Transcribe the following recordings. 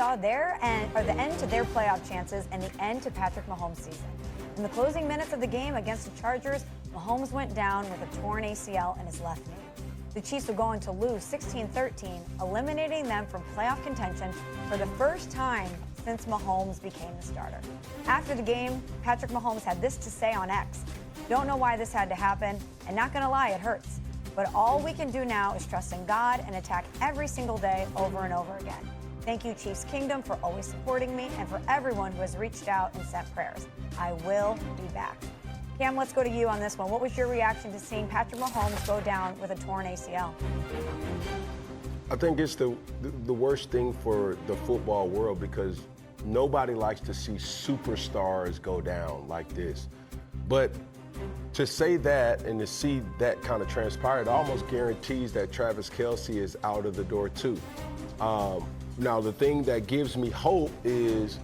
saw the end to their playoff chances and the end to Patrick Mahomes' season. In the closing minutes of the game against the Chargers, Mahomes went down with a torn ACL in his left knee. The Chiefs were going to lose 16-13, eliminating them from playoff contention for the first time since Mahomes became the starter. After the game, Patrick Mahomes had this to say on X. Don't know why this had to happen, and not gonna lie, it hurts. But all we can do now is trust in God and attack every single day over and over again. Thank you, Chiefs Kingdom, for always supporting me and for everyone who has reached out and sent prayers. I will be back. Cam, let's go to you on this one. What was your reaction to seeing Patrick Mahomes go down with a torn ACL? I think it's the worst thing for the football world because nobody likes to see superstars go down like this. But to say that and to see that kind of transpire, it almost guarantees that Travis Kelce is out of the door too. Now, the thing that gives me hope is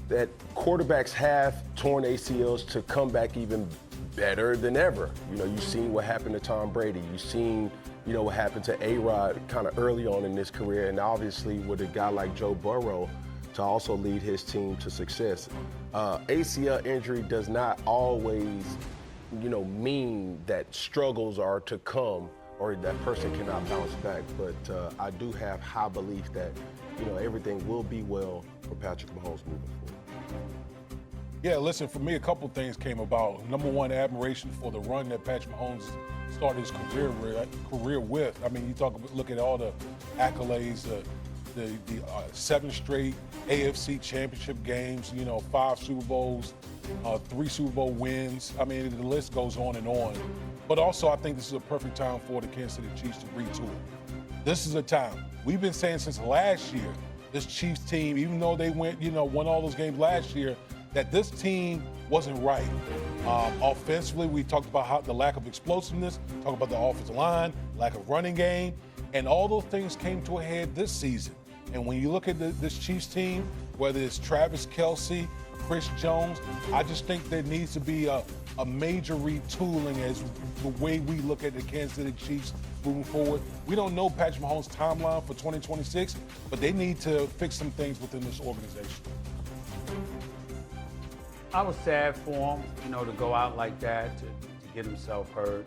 that quarterbacks have torn ACLs to come back even better than ever. You know, you've seen what happened to Tom Brady. You've seen, what happened to A-Rod kind of early on in his career, and obviously with a guy like Joe Burrow to also lead his team to success. ACL injury does not always, mean that struggles are to come or that person cannot bounce back. But I do have high belief that, everything will be well for Patrick Mahomes moving forward. Yeah, listen, for me, a couple things came about. Number one, admiration for the run that Patrick Mahomes started his career with. I mean, look at all the accolades, the 7 straight AFC championship games, 5 Super Bowls, 3 Super Bowl wins. I mean, the list goes on and on. But also, I think this is a perfect time for the Kansas City Chiefs to retool. This is a time. We've been saying since last year, this Chiefs team, even though they won all those games last year, that this team wasn't right. Offensively, we talked about the lack of explosiveness, talked about the offensive line, lack of running game, and all those things came to a head this season. And when you look at this Chiefs team, whether it's Travis Kelce, Chris Jones, I just think there needs to be a major retooling as the way we look at the Kansas City Chiefs moving forward. We don't know Patrick Mahomes' timeline for 2026, but they need to fix some things within this organization. I was sad for him, to go out like that, to get himself hurt.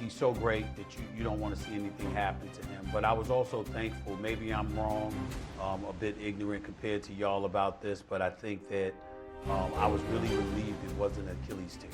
He's so great that you don't want to see anything happen to him. But I was also thankful, maybe I'm wrong, a bit ignorant compared to y'all about this, but I think that I was really relieved it wasn't an Achilles tear.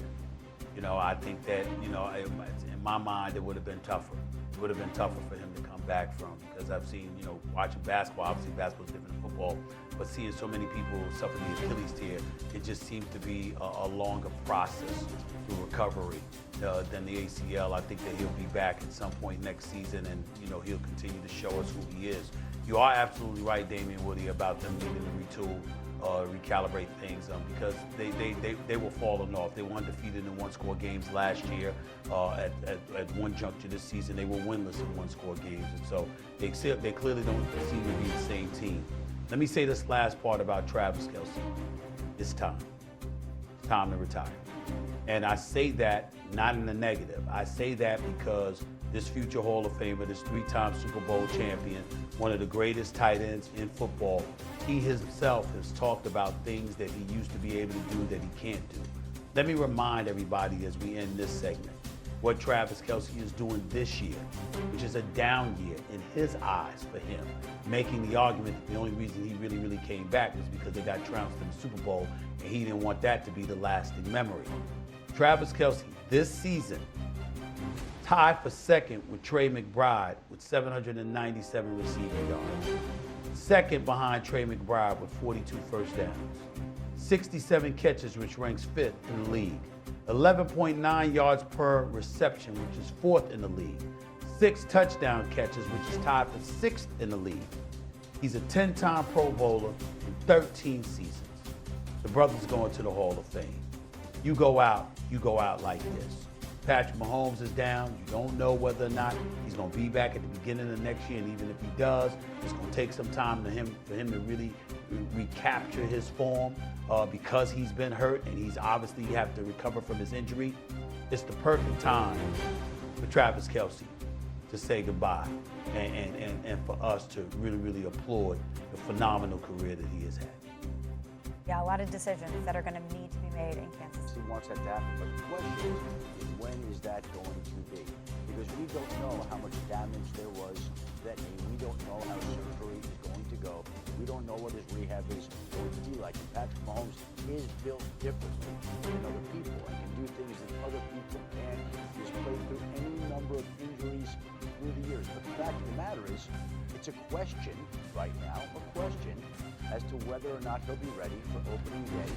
I think that, in my mind, it would have been tougher. It would have been tougher for him to come back from, because I've seen, watching basketball, obviously basketball is different than football, but seeing so many people suffer the Achilles tear, it just seems to be a longer process through recovery than the ACL. I think that he'll be back at some point next season, and he'll continue to show us who he is. You are absolutely right, Damian Woody, about them needing to retool, recalibrate things, because they were falling off. They were undefeated in one-score games last year. At one juncture this season, they were winless in one-score games, and so they clearly don't seem to be the same team. Let me say this last part about Travis Kelce. It's time. It's time to retire. And I say that not in the negative. I say that because this future Hall of Famer, this 3-time Super Bowl champion, one of the greatest tight ends in football, he himself has talked about things that he used to be able to do that he can't do. Let me remind everybody as we end this segment what Travis Kelce is doing this year, which is a down year in his eyes for him, making the argument that the only reason he really came back was because they got trounced in the Super Bowl, and he didn't want that to be the lasting memory. Travis Kelce, this season, tied for second with Trey McBride with 797 receiving yards. Second behind Trey McBride with 42 first downs. 67 catches, which ranks 5th in the league. 11.9 yards per reception, which is 4th in the league. 6 touchdown catches, which is tied for 6th in the league. He's a 10-time Pro Bowler in 13 seasons. The brother's going to the Hall of Fame. You go out like this. Patrick Mahomes is down. You don't know whether or not he's going to be back at the beginning of next year, and even if he does, it's going to take some time for him to really recapture his form because he's been hurt and he's obviously have to recover from his injury. It's the perfect time for Travis Kelce to say goodbye and for us to really, really applaud the phenomenal career that he has had. Yeah, a lot of decisions that are going to need to be made in Kansas City. He wants that to happen, but the question is when is that going to be? Because we don't know how much damage there was to that knee. We don't know how surgery is going to go. We don't know what his rehab is going to be like. And Patrick Mahomes is built differently than other people and can do things that other people can't. He's played through any number of injuries through the years. But the fact of the matter is, it's a question right now, as to whether or not he'll be ready for opening day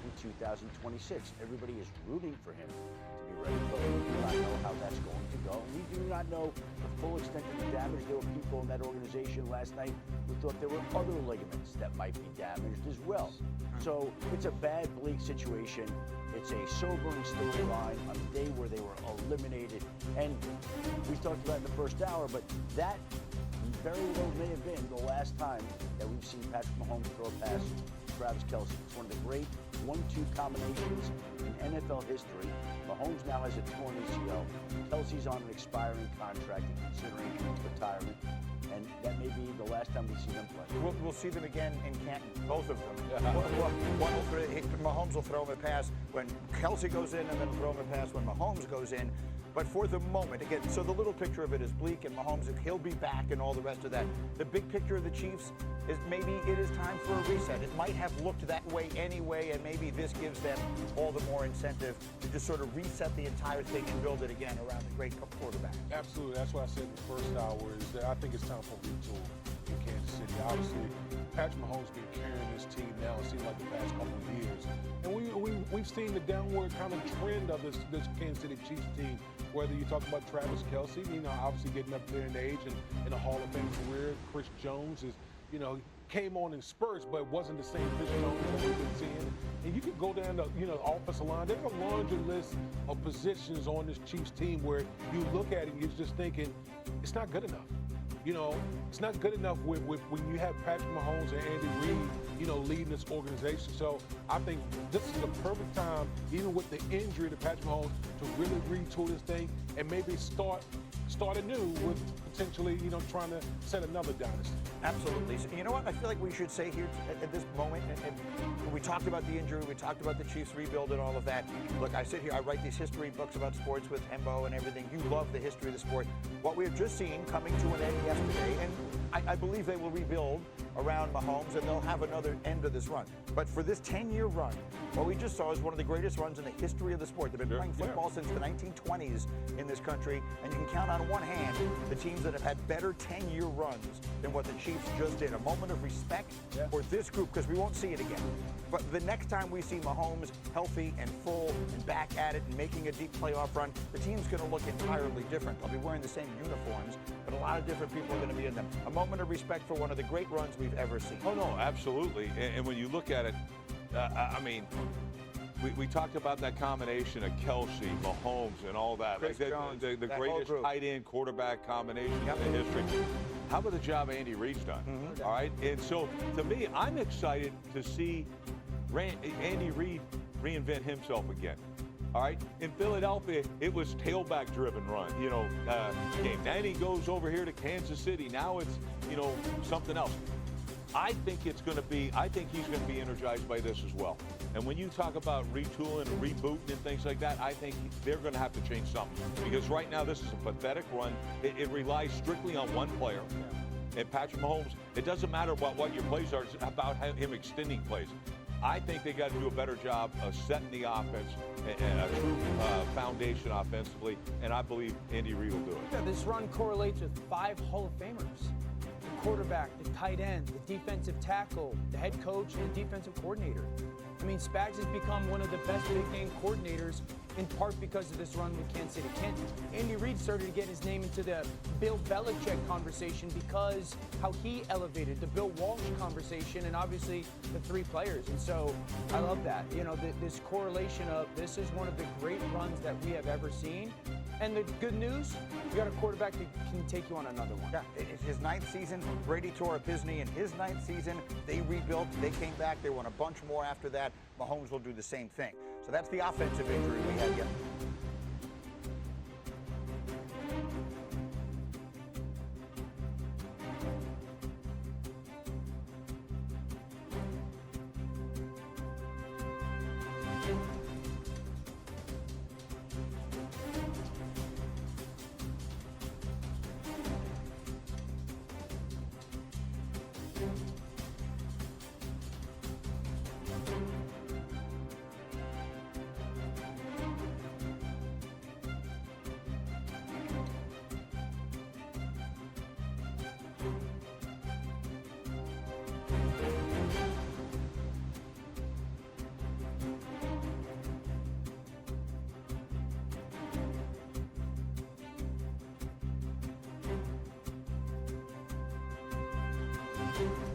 in 2026. Everybody is rooting for him to be ready, but we do not know how that's going to go. And we do not know the full extent of the damage. There were people in that organization last night who thought there were other ligaments that might be damaged as well. So it's a bad, bleak situation. It's a sobering storyline on a day where they were eliminated. And we talked about it in the first hour, but that very well may have been the last time that we've seen Patrick Mahomes throw past Travis Kelce. It's one of the great 1-2 combinations in NFL history. Mahomes now has a torn ACL. Kelce's on an expiring contract and considering retirement. And that may be the last time we see them play. We'll see them again in Canton, both of them. Mahomes will throw him a pass when Kelce goes in, and then throw him a pass when Mahomes goes in. But for the moment, again, so the little picture of it is bleak, and Mahomes, he'll be back and all the rest of that. The big picture of the Chiefs is maybe it is time for a reset. It might have looked that way anyway, and maybe this gives them all the more incentive to just sort of reset the entire thing and build it again around the great quarterback. Absolutely. That's what I said in the first hour, is that I think it's time for a retool in Kansas City. Obviously, Patrick Mahomes been carrying this team now, it seems like the past couple of years. And we've seen the downward kind of trend of this Kansas City Chiefs team, whether you talk about Travis Kelce, obviously getting up there in age and in a Hall of Fame career. Chris Jones is, came on in spurts, but wasn't the same Chris Jones that we've been seeing. And you could go down the, offensive line. There's a laundry list of positions on this Chiefs team where you look at it and you're just thinking, it's not good enough. It's not good enough when you have Patrick Mahomes and Andy Reid, leading this organization. So I think this is the perfect time, even with the injury to Patrick Mahomes, to really retool this thing and maybe start anew with potentially, trying to set another dynasty. Absolutely. So, you know what? I feel like we should say here at this moment, and when we talked about the injury, we talked about the Chiefs rebuild and all of that. Look, I sit here, I write these history books about sports with Hembo and everything. You love the history of the sport. What we've just seen coming to an end yesterday, and I believe they will rebuild around Mahomes, and they'll have another end of this run. But for this 10-year run, what we just saw is one of the greatest runs in the history of the sport. They've been playing football since the 1920s in this country, and you can count on one hand the teams that have had better 10-year runs than what the Chiefs just did. A moment of respect for this group, because we won't see it again. But the next time we see Mahomes healthy and full and back at it and making a deep playoff run, the team's going to look entirely different. They'll be wearing the same uniforms, but a lot of different people are going to be in them. A moment of respect for one of the great runs we've ever seen. Oh, no, absolutely. And when you look at it, we talked about that combination of Kelce, Mahomes, and all that. Chris Jones, the greatest tight end quarterback combination in the history. How about the job Andy Reid's done? All right. And so, to me, I'm excited to see Andy Reid reinvent himself again. All right. In Philadelphia, it was tailback-driven run, game. Then he goes over here to Kansas City. Now it's, something else. I think he's going to be energized by this as well. And when you talk about retooling and rebooting and things like that, I think they're going to have to change something. Because right now, this is a pathetic run. It relies strictly on one player. And Patrick Mahomes, it doesn't matter about what your plays are. It's about him extending plays. I think they got to do a better job of setting the offense and a true foundation offensively. And I believe Andy Reid will do it. Yeah, this run correlates with 5 Hall of Famers. Quarterback, the tight end, the defensive tackle, the head coach, and the defensive coordinator. I mean, Spags has become one of the best big-name coordinators in part because of this run with Kansas City. Andy Reid started to get his name into the Bill Belichick conversation because how he elevated the Bill Walsh conversation and obviously the 3 players. And so I love that. This correlation of this is one of the great runs that we have ever seen. And the good news, you got a quarterback that can take you on another one. Yeah, it's his 9th season. Brady tore up his knee in his 9th season. They rebuilt. They came back. They won a bunch more after that. Mahomes will do the same thing. So that's the offensive injury we had yesterday. you.